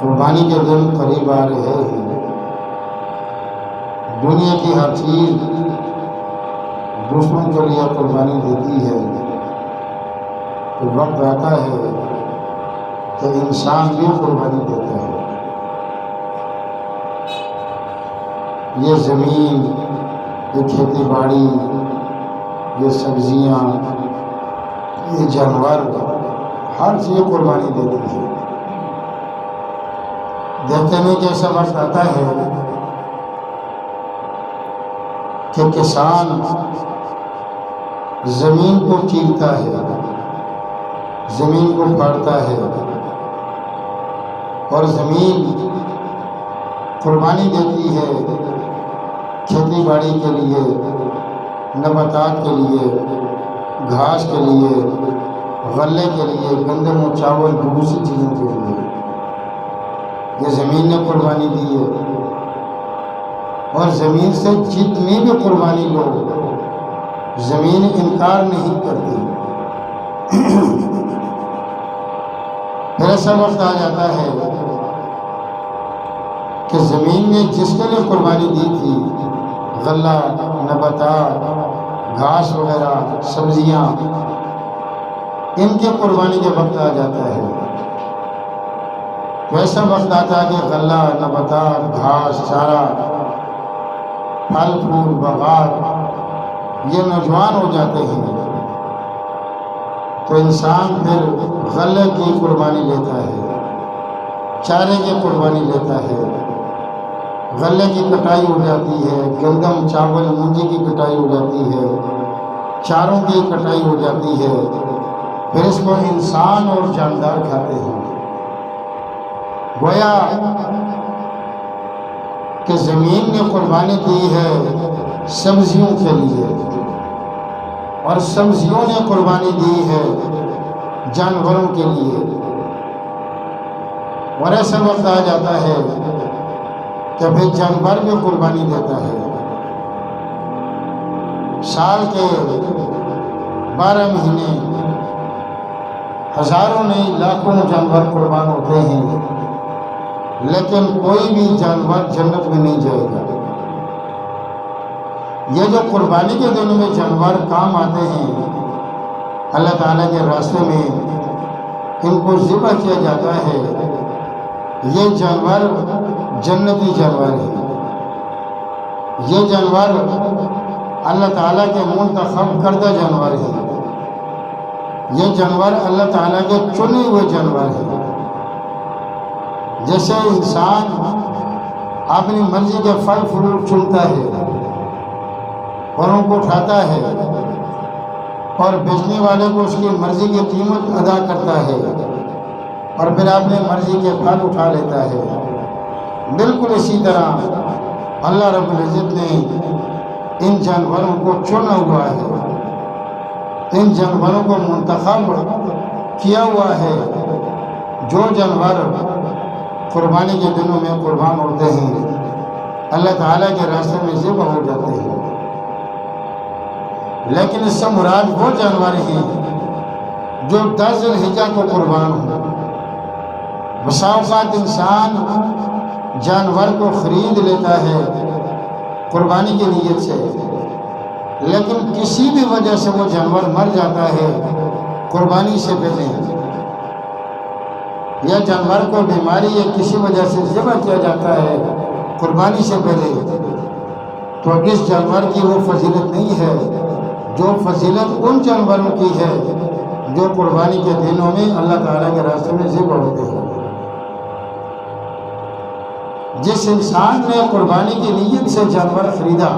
قربانی کے دن قریب آ رہے ہیں۔ دنیا کی ہر چیز دشمن کے لیے قربانی دیتی ہے، تو وقت آتا ہے کہ انسان بھی قربانی دیتا ہے۔ یہ زمین، یہ کھیتی باڑی، یہ سبزیاں، یہ جانور، ہر چیز قربانی دیتی ہے۔ دیکھتے نہیں کہ ایسا وقت آتا ہے کہ کسان زمین کو چیرتا ہے، زمین کو پھاڑتا ہے، اور زمین قربانی دیتی ہے کھیتی باڑی کے لیے، نباتات کے لیے، گھاس کے لیے، غلے کے لیے، گندم و چاول، دوسری چیزوں کے لیے۔ یہ زمین نے قربانی دی ہے، اور زمین سے جتنی بھی قربانی لو، زمین انکار نہیں کرتی۔ پھر ایسا وقت آ جاتا ہے کہ زمین نے جس کے لیے قربانی دی تھی، غلہ، نباتات، گھاس وغیرہ، سبزیاں، ان کے قربانی کے وقت آ جاتا ہے، تو ایسا وقت آتا ہے کہ غلہ، نباتات، گھاس، چارہ، پھل پھول، باغات یہ نوجوان ہو جاتے ہیں، تو انسان پھر غلے کی قربانی لیتا ہے، چارے کی قربانی لیتا ہے، غلے کی کٹائی ہو جاتی ہے، گندم، چاول، مونجی کی کٹائی ہو جاتی ہے، چاروں کی کٹائی ہو جاتی ہے، پھر اس کو انسان اور جاندار کھاتے ہیں۔ گویا کہ زمین نے قربانی دی ہے سبزیوں کے لیے، اور سبزیوں نے قربانی دی ہے جانوروں کے لیے، اور ایسا وقت آ جاتا ہے کہ پھر جانور بھی قربانی دیتا ہے۔ سال کے 12 مہینے ہزاروں نہیں لاکھوں جانور قربان ہوتے ہیں، لیکن کوئی بھی جانور جنت میں نہیں جائے گا۔ یہ جو قربانی کے دنوں میں جانور کام آتے ہیں، اللہ تعالیٰ کے راستے میں ان کو ذبح کیا جاتا ہے، یہ جانور جنتی جانور ہیں۔ یہ جانور اللہ تعالیٰ کے منتخب کردہ جانور ہیں، یہ جانور اللہ تعالیٰ کے چنے ہوئے جانور ہیں۔ جیسے انسان اپنی مرضی کے پھل فروٹ چنتا ہے اور ان کو اٹھاتا ہے، اور بیچنے والے کو اس کی مرضی کی قیمت ادا کرتا ہے، اور پھر اپنی مرضی کے پھل اٹھا لیتا ہے، بالکل اسی طرح اللہ رب العزت نے ان جانوروں کو چنا ہوا ہے، ان جانوروں کو منتخب کیا ہوا ہے۔ جو جانور قربانی کے دنوں میں قربان ہوتے ہیں، اللہ تعالیٰ کے راستے میں ذبح ہو جاتے ہیں، لیکن اس سے مراد وہ جانور ہیں جو 10 ذی الحجہ کو قربان ہوں۔ بسا اوقات انسان جانور کو خرید لیتا ہے قربانی کی نیت سے، لیکن کسی بھی وجہ سے وہ جانور مر جاتا ہے قربانی سے پہلے، یا جانور کو بیماری یا کسی وجہ سے ذبح کیا جاتا ہے قربانی سے پہلے، تو اس جانور کی وہ فضیلت نہیں ہے جو فضیلت ان جانوروں کی ہے جو قربانی کے دنوں میں اللہ تعالیٰ کے راستے میں ذبح ہوتے ہیں۔ جس انسان نے قربانی کی نیت سے جانور خریدا،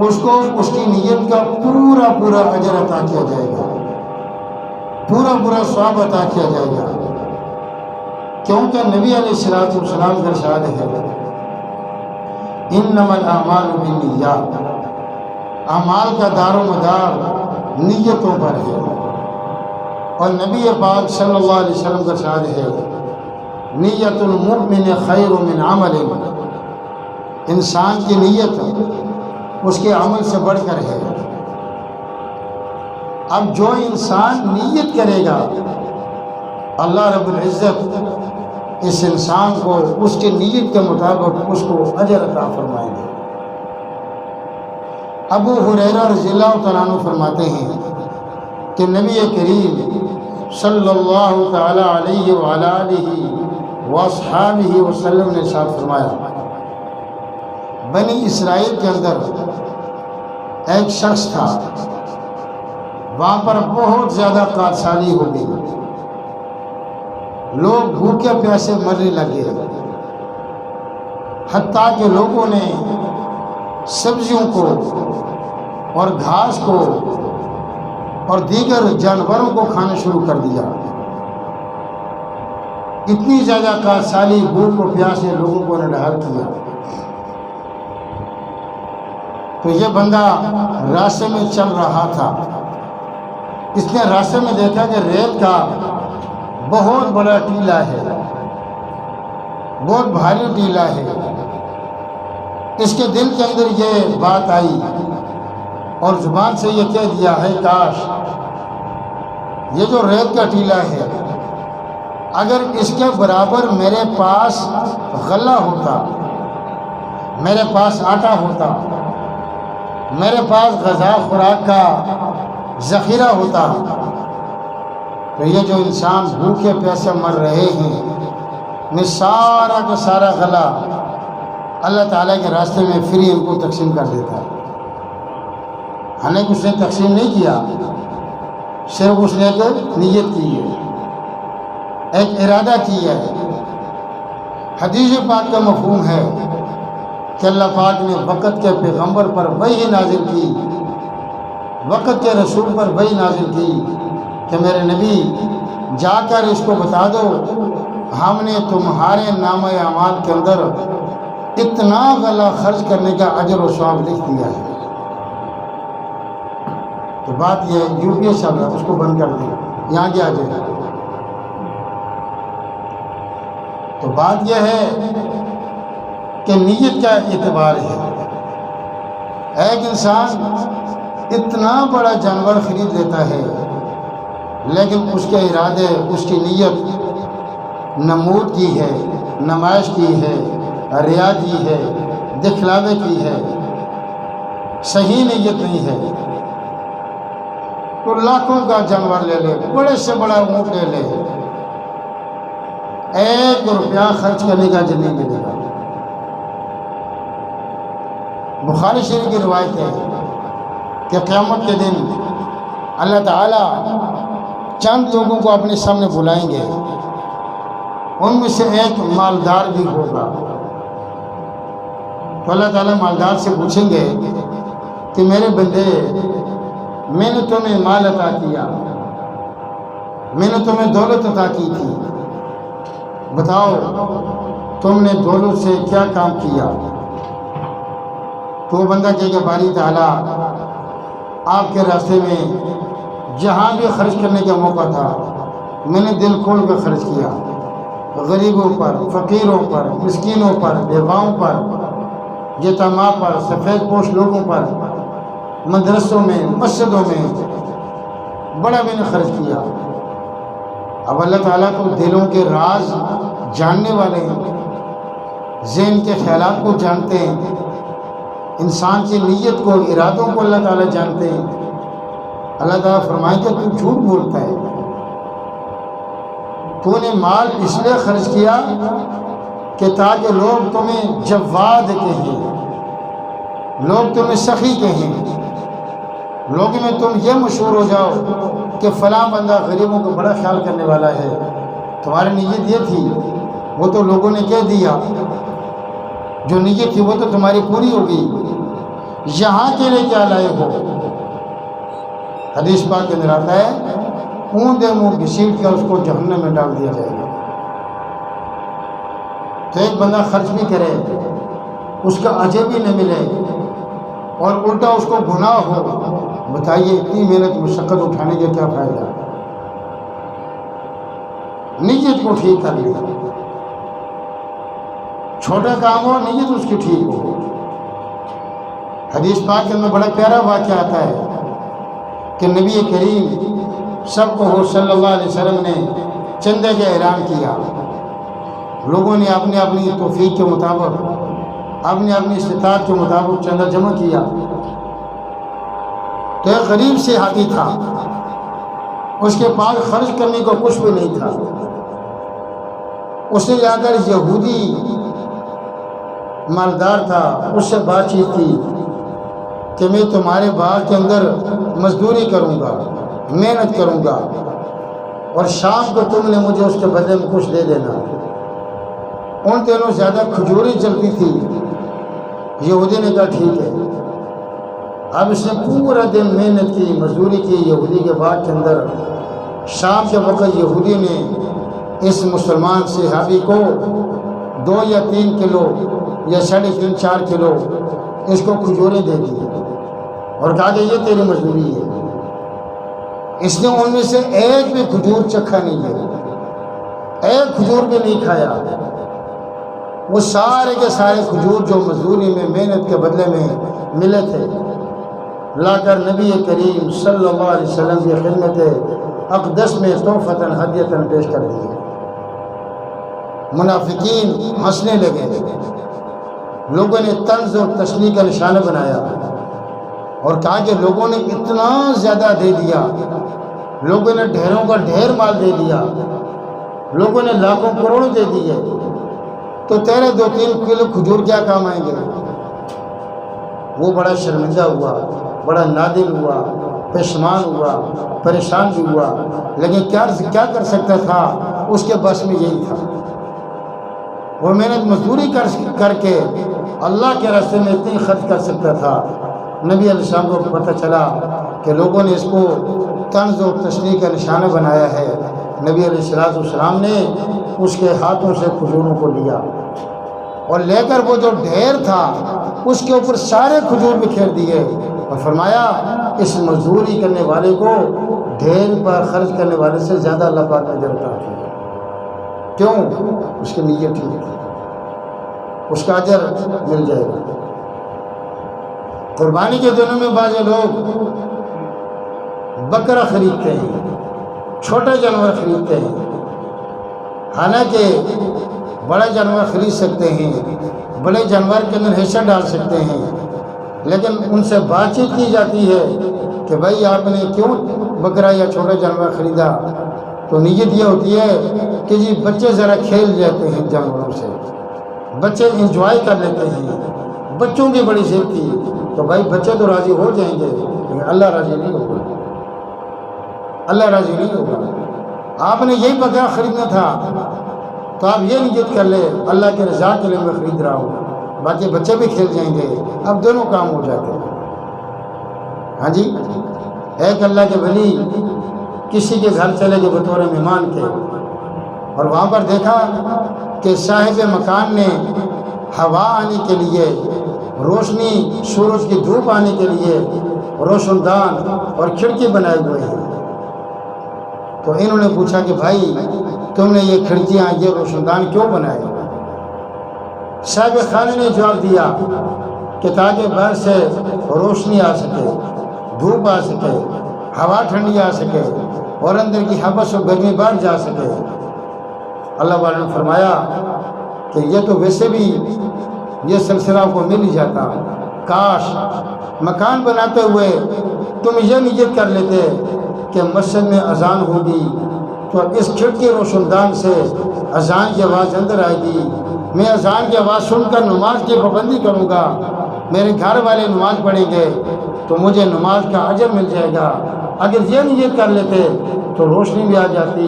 اس کو اس کی نیت کا پورا اجر عطا کیا جائے گا، پورا ثواب عطا کیا جائے گا، کیونکہ نبی علیہ السلام کا ارشاد ہے، انما الاعمال بالنیات، اعمال کا دار و مدار نیتوں پر ہے، اور نبی پاک صلی اللہ علیہ وسلم کا ارشاد ہے، نیت المؤمن خیر من عمل، انسان کی نیت اس کے عمل سے بڑھ کر ہے۔ اب جو انسان نیت کرے گا، اللہ رب العزت اس انسان کو اس کی نیت کے مطابق اس کو اجر عطا فرمائیں گے۔ ابو ہریرہ رضی اللہ تعالیٰ عنہ فرماتے ہیں کہ نبی کریم صلی اللہ تعالیٰ علیہ وآلہ وصحابہ وسلم نے ارشاد فرمایا، بنی اسرائیل کے اندر ایک شخص تھا، وہاں پر بہت زیادہ کارسالی ہو گئی، لوگ بھوکے پیاسے مرنے لگے، حتیٰ کہ لوگوں نے سبزیوں کو اور گھاس کو اور دیگر جانوروں کو کھانا شروع کر دیا۔ اتنی زیادہ کارسالی، بھوک و پیاس نے لوگوں کو نڈھال کیا۔ تو یہ بندہ راستے میں چل رہا تھا، اس نے راستے میں دیکھا کہ ریت کا بہت بڑا ٹیلا ہے، بہت بھاری ٹیلا ہے۔ اس کے دل کے اندر یہ بات آئی اور زبان سے یہ کہہ دیا ہے، کاش یہ جو ریت کا ٹیلا ہے، اگر اس کے برابر میرے پاس غلہ ہوتا، میرے پاس آٹا ہوتا، میرے پاس غذا خوراک کا ذخیرہ ہوتا، تو یہ جو انسان بھوکے پیاسے مر رہے ہیں، میں سارا کا سارا غلہ اللہ تعالیٰ کے راستے میں فری ان کو تقسیم کر دیتا ہے۔ حالانکہ اس نے تقسیم نہیں کیا، صرف اس نے ایک نیت کی ہے، ایک ارادہ کیا ہے۔ حدیث پاک کا مفہوم ہے کہ اللہ پاک نے وقت کے پیغمبر پر وحی نازل کی، وقت کے رسول پر وحی نازل کی کہ میرے نبی جا کر اس کو بتا دو، ہم نے تمہارے نامہ اعمال کے اندر اتنا غلہ خرچ کرنے کا اجر و ثواب لکھ دیا ہے۔ تو بات یہ ہے، یو پی ایس چل رہا ہے، اس کو بند کر دیں، یہاں کیا آ جائے۔ تو بات یہ ہے کہ نیت کا اعتبار ہے۔ ایک انسان اتنا بڑا جانور خرید لیتا ہے، لیکن اس کے ارادے، اس کی نیت نمود کی ہے، نمائش کی ہے، ریا کی ہے، دکھلاوے کی ہے، صحیح نیت نہیں ہے، تو لاکھوں کا جانور لے لے، بڑے سے بڑا اونٹ لے لے، 1 روپیہ خرچ کرنے کا اجر نہیں ملے گا۔ بخاری شریف کی روایت ہے کہ قیامت کے دن اللہ تعالیٰ چند لوگوں کو اپنے سامنے بلائیں گے، ان میں سے ایک مالدار بھی ہوگا۔ تو اللہ تعالیٰ مالدار سے پوچھیں گے کہ میرے بندے، میں نے تمہیں مال عطا کیا، میں نے تمہیں دولت عطا کی تھی، بتاؤ تم نے دولت سے کیا کام کیا؟ تو وہ بندہ کہے کہ باری تعالیٰ، آپ کے راستے میں جہاں بھی خرچ کرنے کا موقع تھا، میں نے دل کھول کر خرچ کیا، غریبوں پر، فقیروں پر، مسکینوں پر، بیواؤں پر، یتیماں پر، سفید پوش لوگوں پر، مدرسوں میں، مسجدوں میں بڑا میں نے خرچ کیا۔ اب اللہ تعالیٰ کو دلوں کے راز جاننے والے ہیں، ذہن کے خیالات کو جانتے ہیں، انسان کی نیت کو، ارادوں کو اللہ تعالیٰ جانتے ہیں۔ اللہ تعالیٰ فرمائے کہ تو جھوٹ بولتا ہے، تو نے مال اس لیے خرچ کیا کہ تاکہ لوگ تمہیں جواد کہیں، لوگ تمہیں سخی کہیں، لوگوں میں تم یہ مشہور ہو جاؤ کہ فلاں بندہ غریبوں کو بڑا خیال کرنے والا ہے۔ تمہاری نیت یہ تھی، وہ تو لوگوں نے کہہ دیا، جو نیت تھی وہ تو تمہاری پوری ہو گئی، یہاں کے لیے کیا لائے ہو؟ حدیث پاک کے اندر آتا ہے، اونڈے منہ گھسیٹ کر اس کو جہنم میں ڈال دیا جائے گا۔ تو ایک بندہ خرچ بھی کرے، اس کا اجر بھی نہ ملے، اور الٹا اس کو گناہ ہو، بتائیے اتنی محنت مشقت اٹھانے کا کیا فائدہ؟ نیت کو ٹھیک کر لیا، چھوٹا کام ہو، نیت اس کی ٹھیک ہو۔ حدیث پاک کے اندر بڑا پیارا واقعہ آتا ہے کہ نبی کریم صلی اللہ علیہ وسلم نے چندے کا اعلان کیا، لوگوں نے اپنے اپنی توفیق کے مطابق اپنی اپنی استطاعت کے مطابق چندہ جمع کیا۔ تو ایک غریب سے ہاتھی تھا، اس کے پاس خرچ کرنے کو کچھ بھی نہیں تھا۔ اس نے جا کر یہودی مالدار تھا، اس سے بات چیت کی کہ میں تمہارے باغ کے اندر مزدوری کروں گا، محنت کروں گا، اور شام کو تم نے مجھے اس کے بدلے میں کچھ دے دینا۔ ان دنوں زیادہ کھجوریں چلتی تھی۔ یہودی نے کہا ٹھیک ہے۔ اب اس نے پورا دن محنت کی، مزدوری کی یہودی کے باغ کے اندر۔ شام کے وقت یہودی نے اس مسلمان صحابی کو 2 یا 3 کلو یا 3.5 4 کلو اس کو کھجوریں دے دی اور کہا کہ یہ تیری مزدوری ہے۔ اس نے ان میں سے ایک بھی کھجور چکھا نہیں ہے، ایک کھجور بھی نہیں کھایا۔ وہ سارے کے سارے کھجور جو مزدوری میں محنت کے بدلے میں ملے تھے لا کر نبی کریم صلی اللہ علیہ وسلم کی خدمت اقدس میں تحفۃً ہدیۃً پیش کر دیے۔ منافقین ہنسنے لگے، لوگوں نے طنز اور تشنیع کا نشانہ بنایا اور کہا کہ لوگوں نے اتنا زیادہ دے دیا، لوگوں نے ڈھیروں کا ڈھیر مال دے دیا، لوگوں نے لاکھوں کروڑ دے دیے، تو تیرے 2-3 کلو کھجور کیا کام آئیں گے؟ وہ بڑا شرمندہ ہوا، بڑا نادم ہوا، پشیمان ہوا، پریشان بھی ہوا، لیکن کیا کر سکتا تھا؟ اس کے بس میں یہی تھا۔ وہ محنت مزدوری کر کے اللہ کے راستے میں اتنی خرچ کر سکتا تھا۔ نبی علیہ السلام کو پتہ چلا کہ لوگوں نے اس کو طنز و تشنیع کا نشانہ بنایا ہے۔ نبی علیہ السلام نے اس کے ہاتھوں سے کھجوروں کو لیا اور لے کر وہ جو ڈھیر تھا اس کے اوپر سارے کھجور بکھیر دیے اور فرمایا اس مزدوری کرنے والے کو ڈھیر پر خرچ کرنے والے سے زیادہ اللہ پاک اجر عطا کیا۔ کیوں؟ اس کی نیت ٹھیک تھی، اس کا اجر مل جائے گا۔ قربانی کے دنوں میں بعض لوگ بکرا خریدتے ہیں، چھوٹے جانور خریدتے ہیں، حالانکہ بڑا جانور خرید سکتے ہیں، بڑے جانور کے اندر حصہ ڈال سکتے ہیں، لیکن ان سے بات چیت کی جاتی ہے کہ بھائی آپ نے کیوں بکرا یا چھوٹا جانور خریدا؟ تو نیت یہ ہوتی ہے کہ جی بچے ذرا کھیل جاتے ہیں جانوروں سے، بچے انجوائے کر لیتے ہیں، بچوں کی بڑی ضد تھی، تو بھائی بچے تو راضی ہو جائیں گے لیکن اللہ راضی نہیں ہوگا، اللہ راضی نہیں ہوگا۔ آپ نے یہی بکرا خریدنا تھا تو آپ یہ نیت کر لے اللہ کے رضا کے لیے میں خرید رہا ہوں، باقی بچے بھی کھیل جائیں گے، اب دونوں کام ہو جاتے ہیں۔ ہاں جی، ایک اللہ کے ولی کسی کے گھر چلے گئے بطور مہمان کے، اور وہاں پر دیکھا کہ صاحب مکان نے ہوا آنے کے لیے، روشنی سورج کی دھوپ آنے کے لیے روشن دان اور کھڑکی بنائے ہوئے ہیں۔ تو انہوں نے پوچھا کہ بھائی تم نے یہ کھڑکیاں، یہ روشن دان کیوں بنائے؟ صاحب خانے نے جواب دیا کہ تاکہ باہر سے روشنی آ سکے، دھوپ آ سکے، ہوا ٹھنڈی آ سکے اور اندر کی حبس و گرمی باہر جا سکے۔ اللہ والے نے فرمایا کہ یہ تو ویسے بھی یہ سلسلہ کو مل ہی جاتا، کاش مکان بناتے ہوئے تم یہ نیت کر لیتے کہ مسجد میں اذان ہوگی تو اس کھڑکی روشن دان سے اذان کی آواز اندر آئے گی، میں اذان کی آواز سن کر نماز کی پابندی کروں گا، میرے گھر والے نماز پڑھیں گے تو مجھے نماز کا اجر مل جائے گا۔ اگر یہ نیت کر لیتے تو روشنی بھی آ جاتی،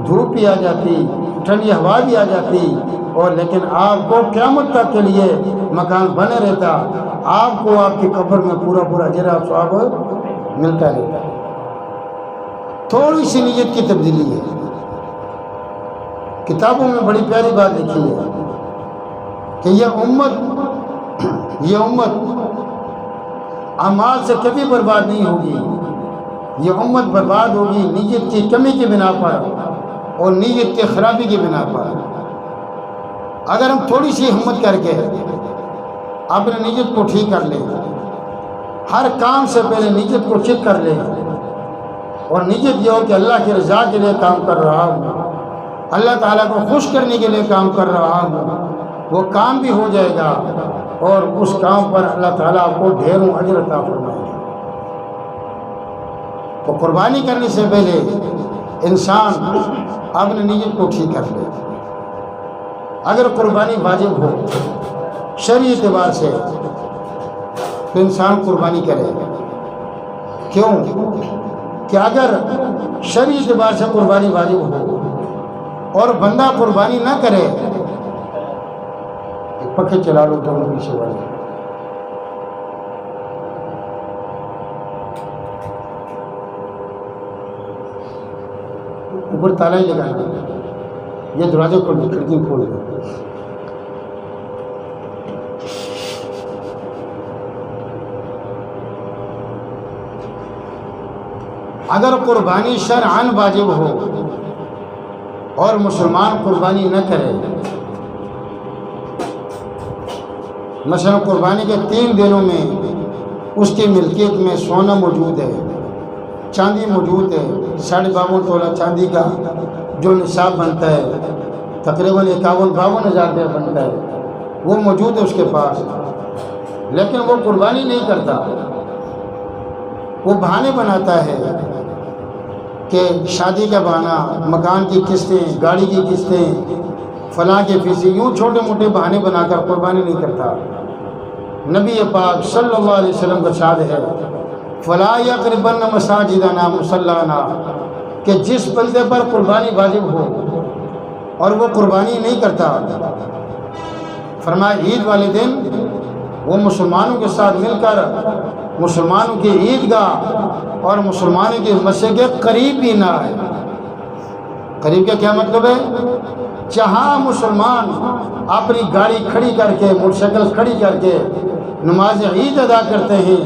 دھوپ بھی آ جاتی، ٹھنڈی ہوا بھی آ جاتی، اور لیکن آپ کو قیامت تک کے لیے مکان بنے رہتا، آپ کو آپ کی قبر میں پورا اجر و ثواب ملتا رہتا۔ تھوڑی سی نیت کی تبدیلی ہے۔ کتابوں میں بڑی پیاری بات لکھی ہے کہ یہ امت اعمال سے کبھی برباد نہیں ہوگی، یہ امت برباد ہوگی نیت کی کمی کی بنا پر اور نیت کی خرابی کی بنا پر۔ اگر ہم تھوڑی سی ہمت کر کے اپنے نیت کو ٹھیک کر لیں، ہر کام سے پہلے نیت کو چیک کر لیں، اور نیت یہ ہو کہ اللہ کی رضا کے لیے کام کر رہا ہوں، اللہ تعالیٰ کو خوش کرنے کے لیے کام کر رہا ہوں، وہ کام بھی ہو جائے گا اور اس کام پر اللہ تعالیٰ آپ کو ڈھیروں اجر عطا فرمائے گا۔ تو قربانی کرنے سے پہلے انسان اپنی نیت کو ٹھیک کر لے۔ اگر قربانی واجب ہو شرعی اعتبار سے تو انسان قربانی کرے۔ کیوں کہ اگر شرعی اعتبار سے قربانی واجب ہو اور بندہ قربانی نہ کرے، پکے چلا لو دونوں پیچھے والے، اوپر تالا ہی لگانا، یہ دروازے کھول دو، کھڑکی کھول دو۔ اگر قربانی شرعاً واجب ہو اور مسلمان قربانی نہ کرے، مثلا قربانی کے 3 دنوں میں اس کی ملکیت میں سونا موجود ہے، چاندی موجود ہے، 52.5 تولہ چاندی کا جو نصاب بنتا ہے تقریباً 51-52 ہزار روپیہ بنتا ہے، وہ موجود ہے اس کے پاس، لیکن وہ قربانی نہیں کرتا، وہ بہانے بناتا ہے کہ شادی کا بہانہ، مکان کی قسطیں، گاڑی کی قسطیں، فلاں کے فیسی، یوں چھوٹے موٹے بہانے بنا کر قربانی نہیں کرتا۔ نبی پاک صلی اللہ علیہ وسلم کا ارشاد ہے فَلَا يَقْرِبَنَّ مَسَاجِدَنَا مُصَلَّانَا، کہ جس بندے پر قربانی واجب ہو اور وہ قربانی نہیں کرتا، فرمایا عید والے دن وہ مسلمانوں کے ساتھ مل کر مسلمانوں کی عیدگاہ اور مسلمانوں کی مسجد کے قریب بھی نہ آئے۔ قریب کا کیا مطلب ہے؟ جہاں مسلمان اپنی گاڑی کھڑی کر کے، موٹر سائیکل کھڑی کر کے نماز عید ادا کرتے ہیں،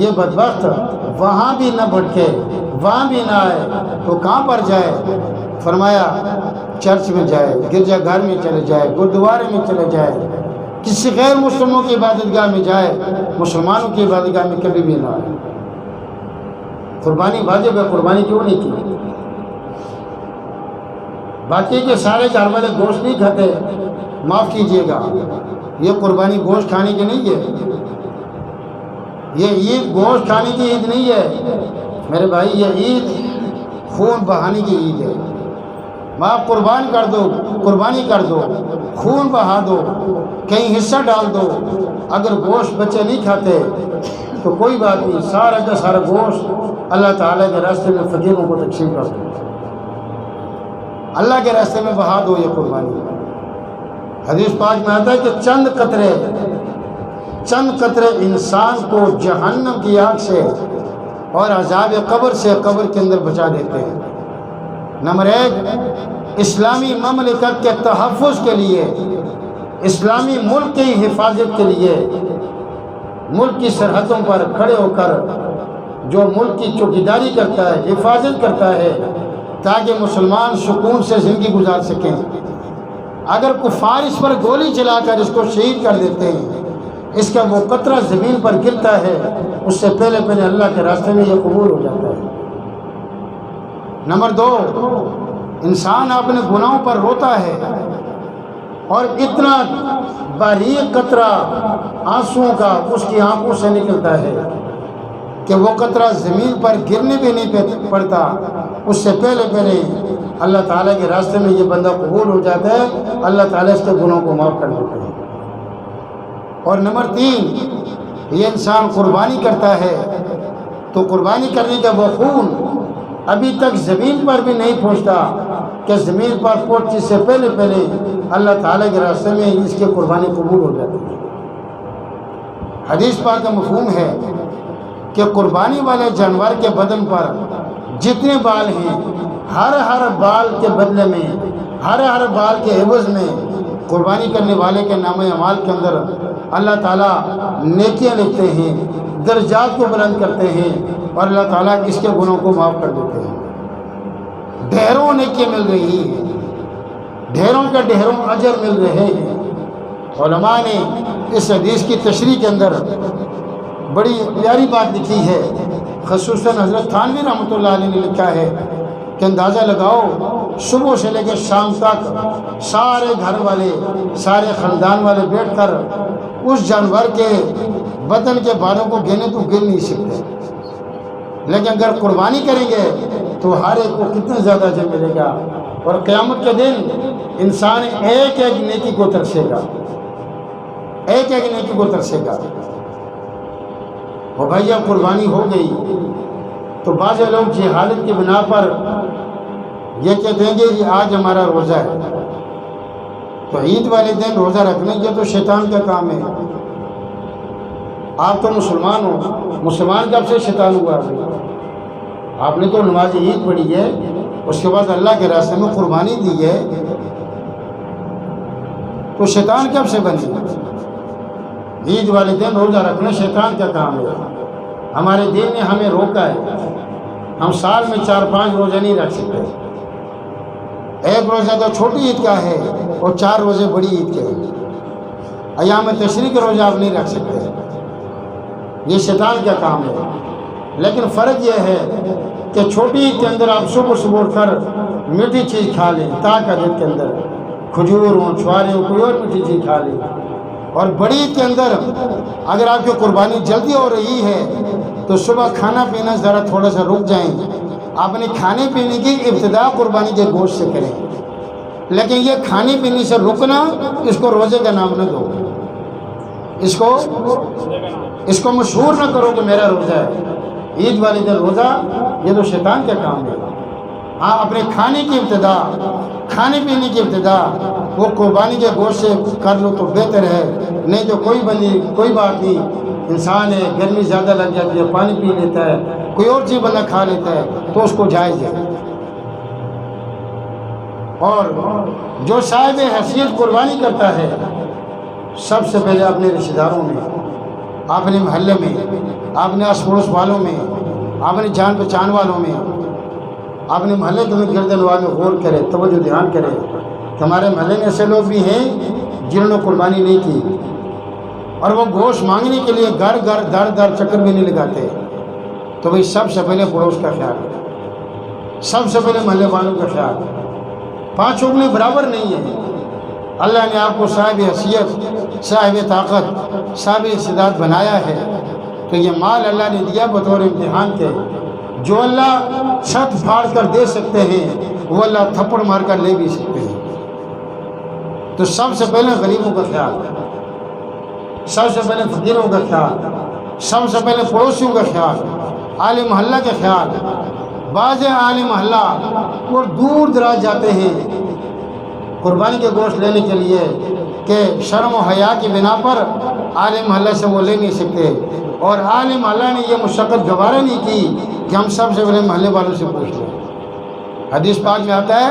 یہ بدبخت وہاں بھی نہ بھٹکے، وہاں بھی نہ آئے تو کہاں پر جائے؟ فرمایا چرچ میں جائے، گرجا گھر میں چلے جائے، گردوارے میں چلے جائے، کسی غیر مسلموں کی عبادت گاہ میں جائے، مسلمانوں کی عبادت گاہ میں کبھی بھی نہ آئے۔ قربانی واجب ہے، قربانی کیوں نہیں کی؟ باقی کے سارے گھر والے گوشت نہیں کھاتے، معاف کیجئے گا، یہ قربانی گوشت کھانے کی نہیں ہے، یہ عید گوشت کھانے کی عید نہیں ہے میرے بھائی، یہ عید خون بہانے کی عید ہے۔ ماں قربان کر دو، قربانی کر دو، خون بہا دو، کہیں حصہ ڈال دو۔ اگر گوشت بچے نہیں کھاتے تو کوئی بات نہیں، سارا کا سارا گوشت اللہ تعالیٰ کے راستے میں فقیروں کو تقسیم کر دو، اللہ کے راستے میں بہا دو یہ قربانی۔ حدیث پاک میں آتا ہے کہ چند قطرے انسان کو جہنم کی آگ سے اور عذاب قبر سے قبر کے اندر بچا دیتے ہیں۔ نمبر 1، اسلامی مملکت کے تحفظ کے لیے، اسلامی ملک کی حفاظت کے لیے، ملک کی سرحدوں پر کھڑے ہو کر جو ملک کی چوکیداری کرتا ہے، حفاظت کرتا ہے تاکہ مسلمان سکون سے زندگی گزار سکیں۔ اگر کفار اس پر گولی چلا کر اس کو شہید کر دیتے ہیں، اس کا وہ قطرہ زمین پر گرتا ہے، اس سے پہلے اللہ کے راستے میں یہ قبول ہو جاتا ہے۔ نمبر 2، انسان اپنے گناہوں پر روتا ہے اور اتنا باریک قطرہ آنسوؤں کا اس کی آنکھوں سے نکلتا ہے کہ وہ قطرہ زمین پر گرنے بھی نہیں پڑتا، اس سے پہلے اللہ تعالیٰ کے راستے میں یہ بندہ قبول ہو جاتا ہے، اللہ تعالیٰ اس کے گناہوں کو معاف کر دیتے ہیں۔ اور نمبر 3، یہ انسان قربانی کرتا ہے تو قربانی کرنے کا وہ خون ابھی تک زمین پر بھی نہیں پہنچتا کہ زمین پر پہنچنے سے پہلے اللہ تعالیٰ کے راستے میں اس کی قربانی قبول ہو جاتی ہے۔ حدیث پاک کا مفہوم ہے کہ قربانی والے جانور کے بدن پر جتنے بال ہیں، ہر بال کے بدلے میں، ہر بال کے عوض میں قربانی کرنے والے کے نام اعمال کے اندر اللہ تعالیٰ نیکیاں لکھتے ہیں، درجات کو بلند کرتے ہیں اور اللہ تعالیٰ اس کے گناہوں کو معاف کر دیتے ہیں۔ ڈھیروں نیکیاں مل رہی ہیں، ڈھیروں کے ڈھیروں اجر مل رہے ہیں۔ علماء نے اس حدیث کی تشریح کے اندر بڑی پیاری بات لکھی ہے، خصوصاً حضرت تھانوی رحمۃ اللہ علیہ نے لکھا ہے کہ اندازہ لگاؤ صبح سے لے کے شام تک سارے گھر والے سارے خاندان والے بیٹھ کر اس جانور کے بدن کے بالوں کو گنے تو گن نہیں سکتے، لیکن اگر قربانی کریں گے تو ہر ایک کو کتنا زیادہ اجر ملے گا، اور قیامت کے دن انسان ایک ایک نیکی کو ترسے گا، ایک ایک نیکی کو ترسے گا۔ اور بھائی اب قربانی ہو گئی تو بعض لوگ جہالت کی بنا پر یہ کہتے ہیں کہ یہ آج ہمارا روزہ ہے، تو عید والے دن روزہ رکھنا یہ تو شیطان کا کام ہے۔ آپ تو مسلمان ہو، مسلمان کب سے شیطان ہوا؟ آپ نے تو نماز عید پڑھی ہے، اس کے بعد اللہ کے راستے میں قربانی دی ہے، تو شیطان کب سے بنے؟ عید والے دن روزہ رکھنا شیطان کا کام ہے۔ ہمارے دین نے ہمیں روکا ہے، ہم سال میں 4-5 روزہ نہیں رکھ سکتے، ایک روزہ تو چھوٹی عید کا ہے اور 4 روزے بڑی عید کے ہیں۔ ایام تشریق کے روزہ آپ نہیں رکھ سکتے، یہ شیطان کا کام ہے۔ لیکن فرق یہ ہے کہ چھوٹی عید کے اندر آپ صبح صبح اٹھ کر میٹھی چیز کھا لیں، طاقت کے اندر کھجور ہوں، چھوارے ہوں، کوئی اور میٹھی چیز کھا لیں، اور بڑی عید کے اندر اگر آپ کی قربانی جلدی ہو رہی ہے تو صبح کھانا پینا ذرا تھوڑا سا رک جائیں، اپنے کھانے پینے کی ابتدا قربانی کے گوشت سے کریں، لیکن یہ کھانے پینے سے رکنا اس کو روزے کا نام نہ دو، اس کو مشہور نہ کرو کہ میرا روزہ ہے۔ عید والے دن روزہ یہ تو شیطان کا کام ہے۔ ہاں، اپنے کھانے کی ابتدا، کھانے پینے کی ابتدا وہ قربانی کے گوشت سے کر لو تو بہتر ہے، نہیں تو کوئی بات نہیں، انسان ہے، گرمی زیادہ لگ جاتی ہے، پانی پی لیتا ہے، کوئی اور چیز بندہ کھا لیتا ہے تو اس کو جائز ہے۔ اور جو صاحب حیثیت قربانی کرتا ہے سب سے پہلے اپنے رشتہ داروں میں، اپنے محلے میں، اپنے آس پڑوس والوں میں، اپنے جان پہچان والوں میں، اپنے محلے کے گرد نواز میں غور کرے، توجہ دھیان کرے کہ ہمارے محلے میں ایسے لوگ بھی ہیں جنہوں نے قربانی نہیں کی، اور وہ گوشت مانگنے کے لیے گھر گھر در در چکر بھی نہیں لگاتے، تو بھئی سب سے پہلے پڑوس کا خیال ہے، سب سے پہلے محلے والوں کا خیال۔ 5 انگلی برابر نہیں ہے۔ اللہ نے آپ کو صاحب حیثیت، صاحب طاقت، صاحب استعداد بنایا ہے، تو یہ مال اللہ نے دیا بطور امتحان کے۔ جو اللہ چھت پھاڑ کر دے سکتے ہیں وہ اللہ تھپڑ مار کر لے بھی سکتے ہیں۔ تو سب سے پہلے غریبوں کا خیال، سب سے پہلے فقیروں کا خیال، سب سے پہلے پڑوسیوں کا خیال، اہل محلہ کا خیال۔ بعض اہل محلہ اور دور دراز جاتے ہیں قربانی کے گوشت لینے کے لیے کہ شرم و حیا کی بنا پر اہل محلہ سے وہ لے نہیں سکتے، اور اہل محلہ نے یہ مشقت گوارا نہیں کی کہ ہم سب سے پہلے محلے والوں سے پوچھ لیں۔ حدیث پاک میں آتا ہے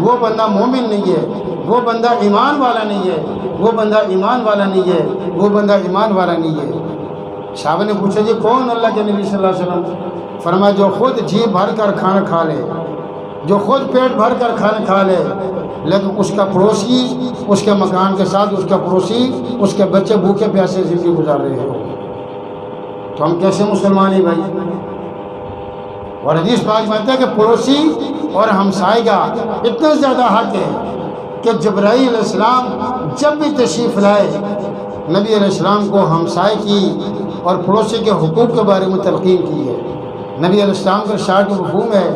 وہ بندہ مومن نہیں ہے، وہ بندہ ایمان والا نہیں ہے، وہ بندہ ایمان والا نہیں ہے، وہ بندہ ایمان والا نہیں ہے۔ صحابہ نے پوچھا جی کون اللہ کے نبی صلی اللہ علیہ وسلم؟ فرمایا جو خود جی بھر کر کھانا کھا لے، جو خود پیٹ بھر کر کھانا کھا لے، لیکن اس کا پڑوسی اس کے مکان کے ساتھ، اس کا پڑوسی اس کے بچے بھوکے پیاسے زندگی گزار رہے ہو، تو ہم کیسے مسلمان ہیں بھائی؟ اور حدیث پاک میں آتا ہے کہ پڑوسی اور ہمسائے کا اتنا زیادہ حق ہے کہ جبرائیل علیہ السلام جب بھی تشریف لائے نبی علیہ السلام کو ہمسائے کی اور پڑوسی کے حقوق کے بارے میں تلقین کی ہے۔ نبی علیہ السلام کا ارشاد مفہوم ہے،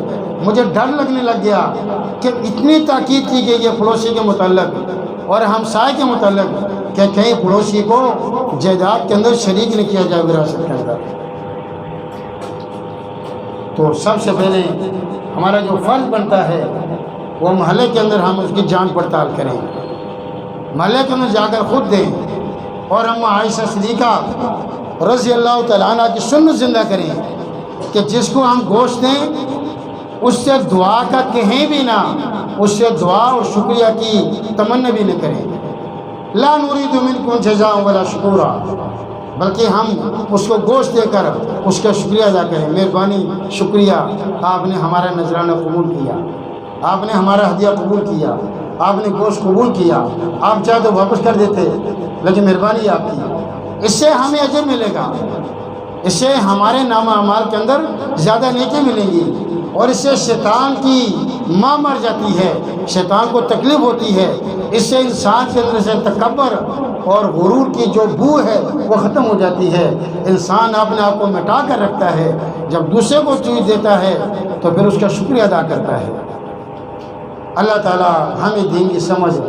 مجھے ڈر لگنے لگ گیا کہ اتنی تاکید کی گئی ہے پڑوسی کے متعلق اور ہمسائے کے متعلق کہ کہیں پڑوسی کو جائیداد کے اندر شریک نہیں کیا جائے، وراثت کے اندر۔ تو سب سے پہلے ہمارا جو فرض بنتا ہے وہ محلے کے اندر ہم اس کی جانچ پڑتال کریں، محلے کے اندر جا کر خود دیں، اور ہم عائشہ صدیقہ رضی اللہ تعالیٰ عنہ کی سنت زندہ کریں کہ جس کو ہم گوشت دیں اس سے دعا کا کہیں بھی نہ، اس سے دعا اور شکریہ کی تمنا بھی نہ کریں۔ لا نريد منکم جزاء ولا شکورا، بلکہ ہم اس کو گوشت دے کر اس کا شکریہ ادا کریں، مہربانی شکریہ، آپ نے ہمارا نذرانہ قبول کیا، آپ نے ہمارا ہدیہ قبول کیا، آپ نے گوشت قبول کیا، آپ چاہے تو واپس کر دیتے، لیکن مہربانی آپ کی، اس سے ہمیں اجر ملے گا، اس سے ہمارے نام اعمال کے اندر زیادہ نیکی ملیں گی، اور اس سے شیطان کی ماں مر جاتی ہے، شیطان کو تکلیف ہوتی ہے، اس سے انسان کے اندر سے تکبر اور غرور کی جو بو ہے وہ ختم ہو جاتی ہے، انسان اپنے آپ کو مٹا کر رکھتا ہے، جب دوسرے کو چیز دیتا ہے تو پھر اس کا شکریہ ادا کرتا ہے۔ اللہ تعالی ہمیں دین کی سمجھ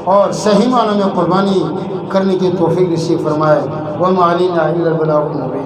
اور صحیح معنوں میں قربانی کرنے کی توفیق نصیب فرمائے۔ وما علینا الا البلاغ المبین۔